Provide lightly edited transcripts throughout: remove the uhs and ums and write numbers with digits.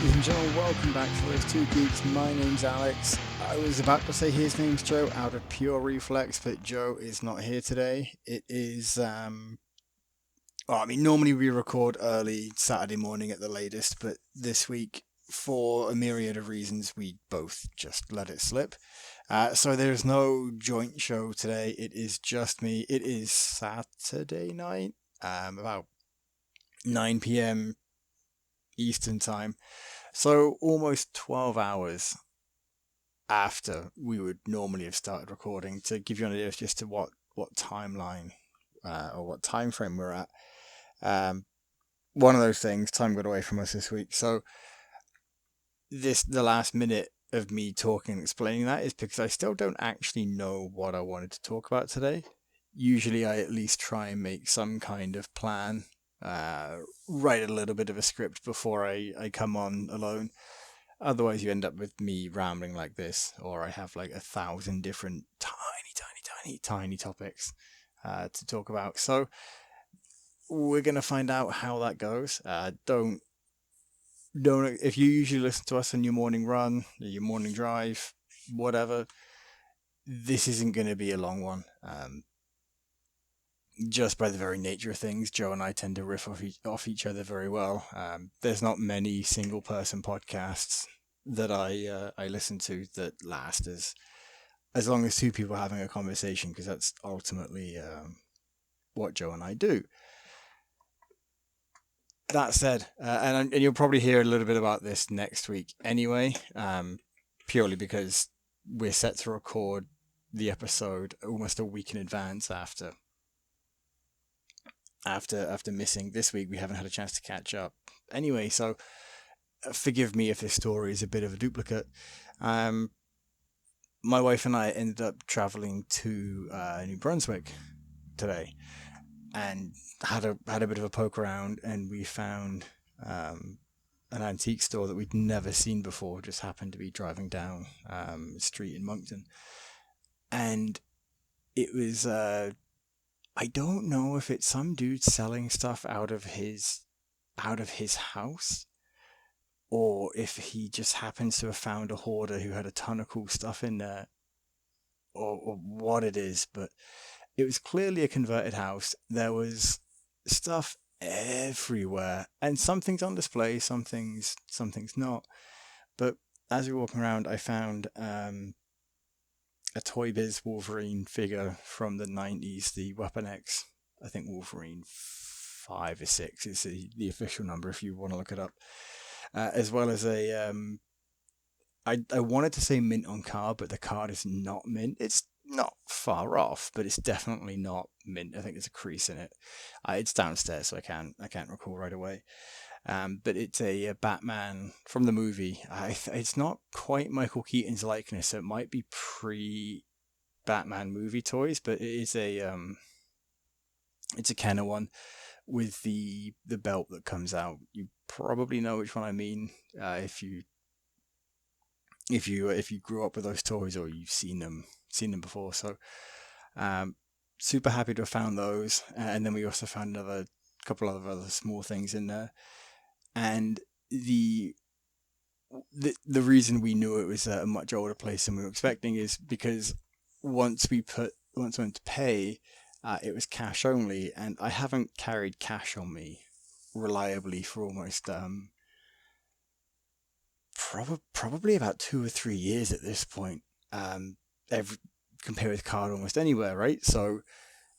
Ladies and gentlemen, welcome back to those two geeks. My name's Alex. I was about to say his name's Joe out of pure reflex, but Joe is not here today. It is, normally we record early Saturday morning at the latest, but this week, for a myriad of reasons, we both just let it slip. So there's no joint show today. It is just me. It is Saturday night, about 9 p.m. Eastern time. So almost 12 hours after we would normally have started recording, to give you an idea as just to what timeline or what time frame we're at. One of those things, time got away from us this week. So the last minute of me talking and explaining that is because I still don't actually know what I wanted to talk about today. Usually I at least try and make some kind of plan, write a little bit of a script before I come on alone. Otherwise, you end up with me rambling like this, or I have like 1,000 different tiny topics to talk about. So we're gonna find out how that goes. Don't if you usually listen to us on your morning run, your morning drive, whatever. This isn't going to be a long one. Just by the very nature of things, Joe and I tend to riff off each other very well. There's not many single person podcasts that I listen to that last as long as two people are having a conversation, because that's ultimately what Joe and I do. That said, and you'll probably hear a little bit about this next week anyway, purely because we're set to record the episode almost a week in advance after missing this week. We haven't had a chance to catch up anyway, so forgive me if this story is a bit of a duplicate. My wife and I ended up traveling to New Brunswick today, and had a bit of a poke around, and we found an antique store that we'd never seen before. Just happened to be driving down the street in Moncton, and it was I don't know if it's some dude selling stuff out of his house, or if he just happens to have found a hoarder who had a ton of cool stuff in there, or what it is. But it was clearly a converted house. There was stuff everywhere, and some things on display, some things not. But as we were walking around, I found a Toy Biz Wolverine figure from the 90s, the Weapon X, I think Wolverine 5 or 6 is the official number if you want to look it up. As well as a, I wanted to say mint on card, but the card is not mint. It's not far off, but it's definitely not mint. I think there's a crease in it. It's downstairs, so I can't recall right away. But it's a Batman from the movie. It's not quite Michael Keaton's likeness, so it might be pre-Batman movie toys, but it is it's a Kenner one with the belt that comes out. You probably know which one I mean, if you grew up with those toys, or you've seen them before. So super happy to have found those, and then we also found a couple of other small things in there. And the reason we knew it was a much older place than we were expecting is because once we went to pay, it was cash only, and I haven't carried cash on me reliably for almost probably about 2 or 3 years at this point. Compare with card almost anywhere, right? So,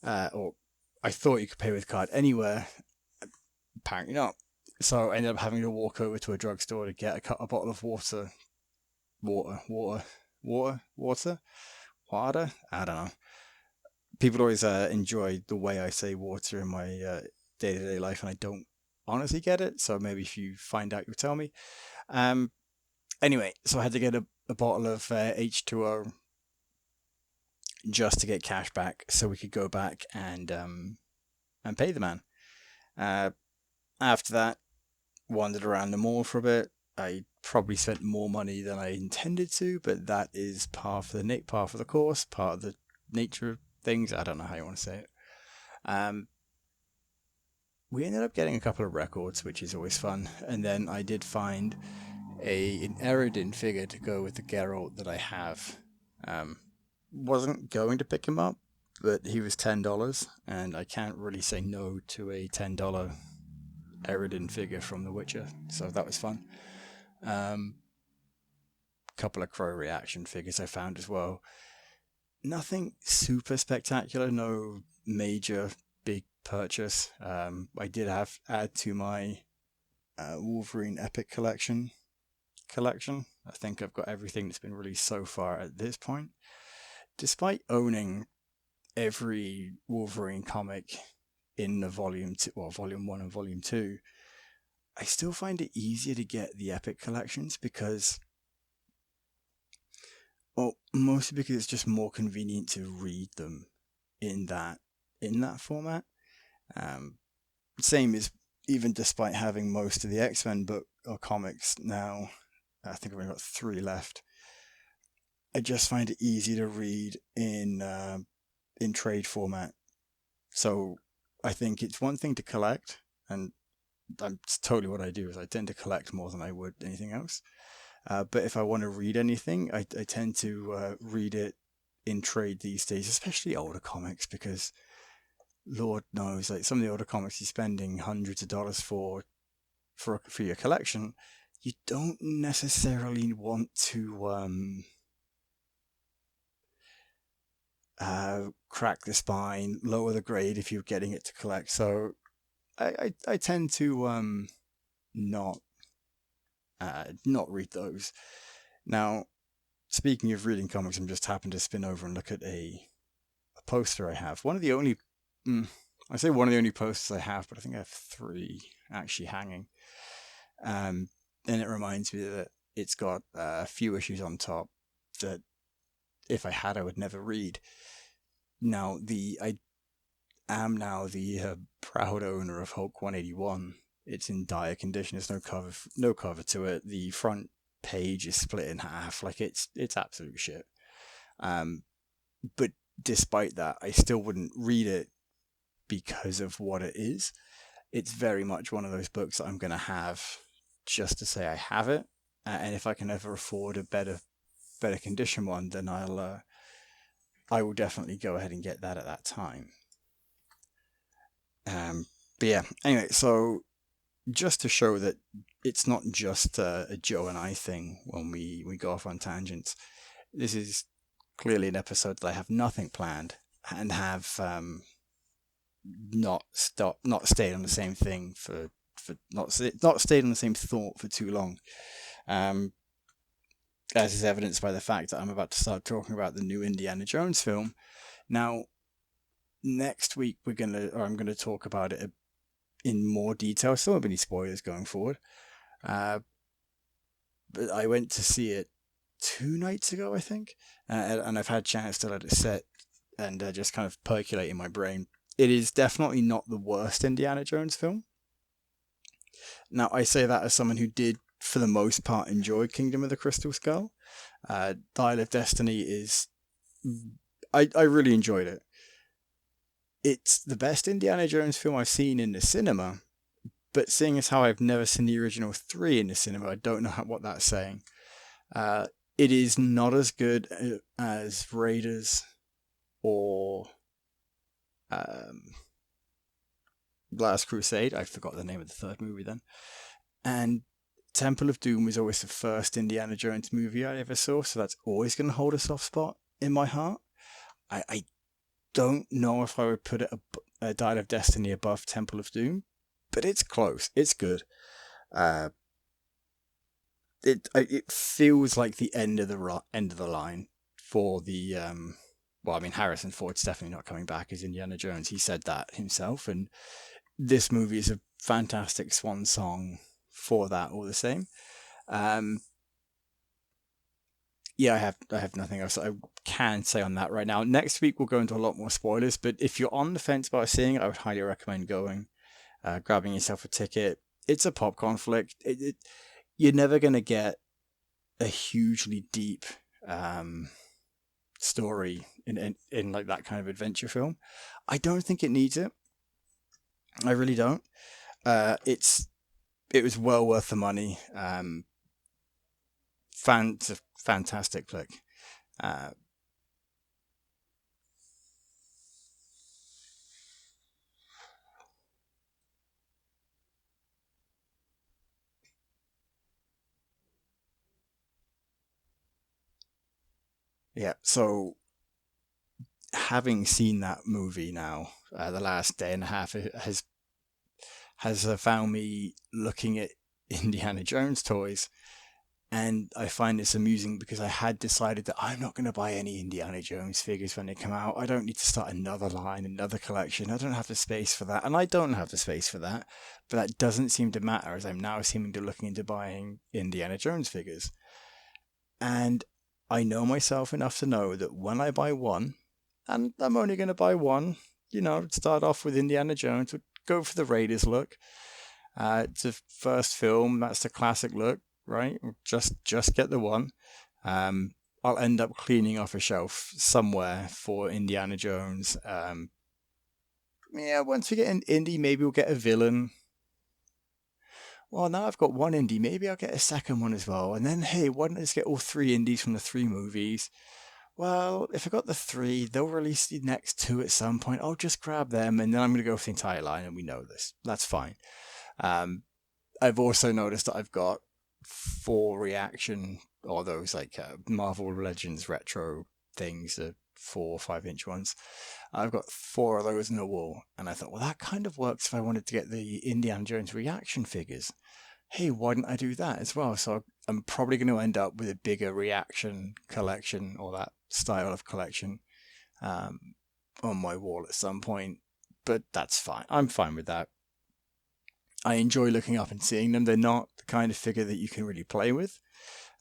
or I thought you could pay with card anywhere. Apparently not. So I ended up having to walk over to a drugstore to get a bottle of water. I don't know. People always enjoy the way I say water in my day-to-day life, and I don't honestly get it. So maybe if you find out, you'll tell me. Anyway, so I had to get a bottle of H2O just to get cash back, so we could go back and pay the man. After that, wandered around the mall for a bit. I probably spent more money than I intended to, but that is part of the course, part of the nature of things. I don't know how you want to say it. We ended up getting a couple of records, which is always fun. And then I did find an Eridan figure to go with the Geralt that I have. Um, wasn't going to pick him up, but he was $10, and I can't really say no to a $10 Eridan figure from The Witcher, so that was fun. Couple of Crow reaction figures I found as well. Nothing super spectacular, no major big purchase. I did have add to my Wolverine Epic collection. I think I've got everything that's been released so far at this point. Despite owning every Wolverine comic in the volume 1 and volume 2, I still find it easier to get the Epic collections because, well, mostly because it's just more convenient to read them in that format. Um, Same as, even despite having most of the X-Men book or comics now, I think I've only got 3 left. I just find it easy to read in trade format. So I think it's one thing to collect, and that's totally what I do. Is I tend to collect more than I would anything else. But if I want to read anything, I tend to read it in trade these days, especially older comics, because Lord knows, like some of the older comics you're spending hundreds of dollars for your collection, you don't necessarily want to crack the spine, lower the grade if you're getting it to collect. So I tend to not not read those. Now, speaking of reading comics, I'm just happened to spin over and look at a poster I have. One of the only, I say one of the only posters I have, but I think I have 3 actually hanging. And it reminds me that it's got a few issues on top that if I had, I would never read. Now, I am now the proud owner of Hulk 181. It's in dire condition. There's no cover to it. The front page is split in half. Like it's absolute shit. But despite that, I still wouldn't read it because of what it is. It's very much one of those books that I'm going to have just to say I have it. And if I can ever afford a better condition one, then I will definitely go ahead and get that at that time. But yeah, anyway, so just to show that it's not just a Joe and I thing when we go off on tangents, this is clearly an episode that I have nothing planned and have not stayed on the same thing for not stayed on the same thought for too long. As is evidenced by the fact that I'm about to start talking about the new Indiana Jones film. Now, next week I'm gonna talk about it in more detail. Still won't be any spoilers going forward. But I went to see it 2 nights ago, I think, and I've had a chance to let it sit and just kind of percolate in my brain. It is definitely not the worst Indiana Jones film. Now, I say that as someone who did, for the most part, enjoy Kingdom of the Crystal Skull. Dial of Destiny is... I really enjoyed it. It's the best Indiana Jones film I've seen in the cinema, but seeing as how I've never seen the original 3 in the cinema, I don't know what that's saying. It is not as good as Raiders or Last Crusade. I forgot the name of the third movie then. And Temple of Doom was always the first Indiana Jones movie I ever saw, so that's always going to hold a soft spot in my heart. I don't know if I would put a Dial of Destiny above Temple of Doom, but it's close. It's good. It feels like the end of the line for the well, I mean, Harrison Ford's definitely not coming back as Indiana Jones. He said that himself, and this movie is a fantastic swan song for that all the same. Yeah, I have nothing else I can say on that right now. Next week we'll go into a lot more spoilers, but if you're on the fence about seeing it, I would highly recommend going, grabbing yourself a ticket. It's a popcorn flick. You're never going to get a hugely deep story in like that kind of adventure film. I don't think it needs it. I really don't. It was well worth the money. It's a fantastic flick. Uh, yeah, so having seen that movie now, the last day and a half it has found me looking at Indiana Jones toys. And I find this amusing because I had decided that I'm not going to buy any Indiana Jones figures when they come out. I don't need to start another line, another collection. I don't have the space for that. And I don't have the space for that. But that doesn't seem to matter as I'm now seeming to looking into buying Indiana Jones figures. And I know myself enough to know that when I buy one, and I'm only going to buy one, start off with Indiana Jones, go for the Raiders look. It's a first film, that's the classic look, right? Just get the one. I'll end up cleaning off a shelf somewhere for Indiana Jones. Yeah, once we get an indie, maybe we'll get a villain. Well, now I've got one indie, maybe I'll get a second one as well. And then, hey, why don't I just get all three indies from the three movies? Well, if I got the three, they'll release the next two at some point. I'll just grab them, and then I'm going to go for the entire line, and we know this. That's fine. I've also noticed that I've got 4 reaction, or those like Marvel Legends retro things, the 4 or 5 inch ones. I've got 4 of those in the wall, and I thought, well, that kind of works if I wanted to get the Indiana Jones reaction figures. Hey, why didn't I do that as well? So I'm probably going to end up with a bigger reaction collection or that style of collection on my wall at some point, but that's fine. I'm fine with that. I enjoy looking up and seeing them. They're not the kind of figure that you can really play with.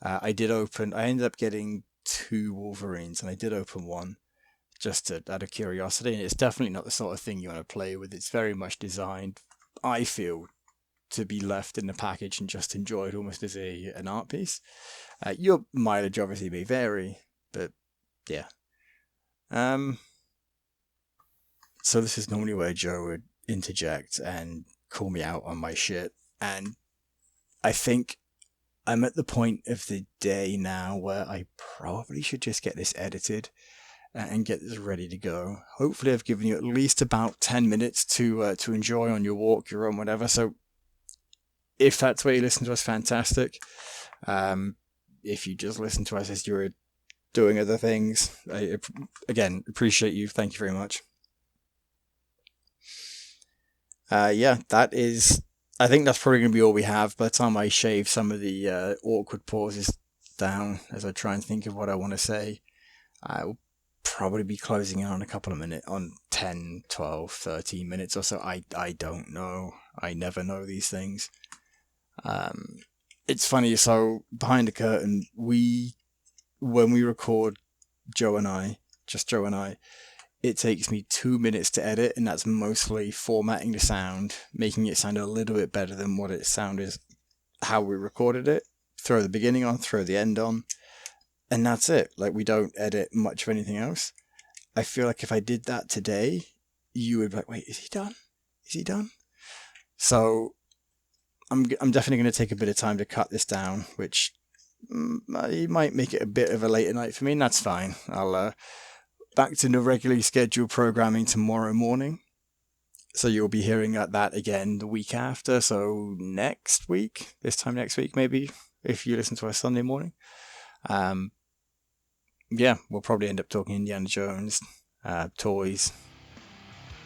I ended up getting 2 Wolverines, and I did open one just out of curiosity. And it's definitely not the sort of thing you want to play with. It's very much designed, I feel, to be left in the package and just enjoyed almost as an art piece. Your mileage obviously may vary, but yeah. So this is normally where Joe would interject and call me out on my shit, and I think I'm at the point of the day now where I probably should just get this edited and get this ready to go. Hopefully I've given you at least about 10 minutes to enjoy on your walk, your run, whatever. So if that's where you listen to us, fantastic. If you just listen to us as you're doing other things, I again appreciate you. Thank you very much. Yeah, that is. I think that's probably going to be all we have by the time I shave some of the awkward pauses down as I try and think of what I want to say. I will probably be closing in on a couple of minutes, on 10, 12, 13 minutes or so. I don't know. I never know these things. It's funny, so behind the curtain, when we record Joe and I, it takes me 2 minutes to edit, and that's mostly formatting the sound, making it sound a little bit better than what it sounded, how we recorded it. Throw the beginning on, throw the end on, and that's it. Like, we don't edit much of anything else. I feel like if I did that today, you would be like, wait, is he done? Is he done? So I'm definitely going to take a bit of time to cut this down, which might make it a bit of a later night for me, and that's fine. I'll back to the regularly scheduled programming tomorrow morning. So you'll be hearing that again the week after. So next week, this time next week, maybe, if you listen to us Sunday morning. Yeah, we'll probably end up talking Indiana Jones, toys,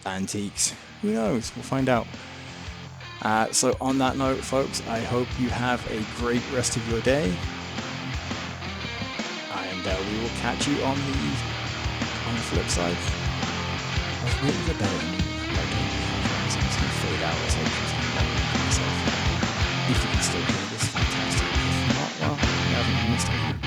antiques. Who knows? We'll find out. So on that note, folks, I hope you have a great rest of your day. And we will catch you on the flip side. I was really the better than me. I don't have some going to fade out as I myself. If you can still hear this, fantastic. If not, well, you haven't missed anything.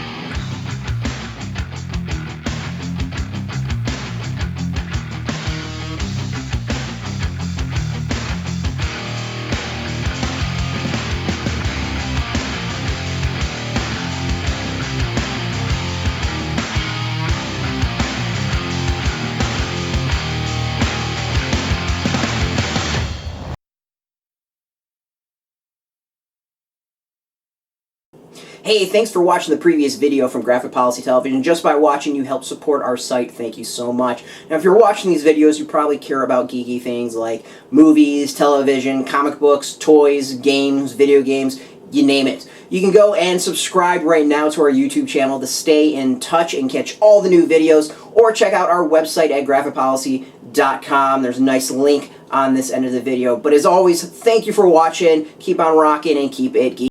Hey, thanks for watching the previous video from Graphic Policy Television. Just by watching, you help support our site. Thank you so much. Now, if you're watching these videos, you probably care about geeky things like movies, television, comic books, toys, games, video games, you name it. You can go and subscribe right now to our YouTube channel to stay in touch and catch all the new videos, or check out our website at graphicpolicy.com. There's a nice link on this end of the video. But as always, thank you for watching. Keep on rocking and keep it geeky.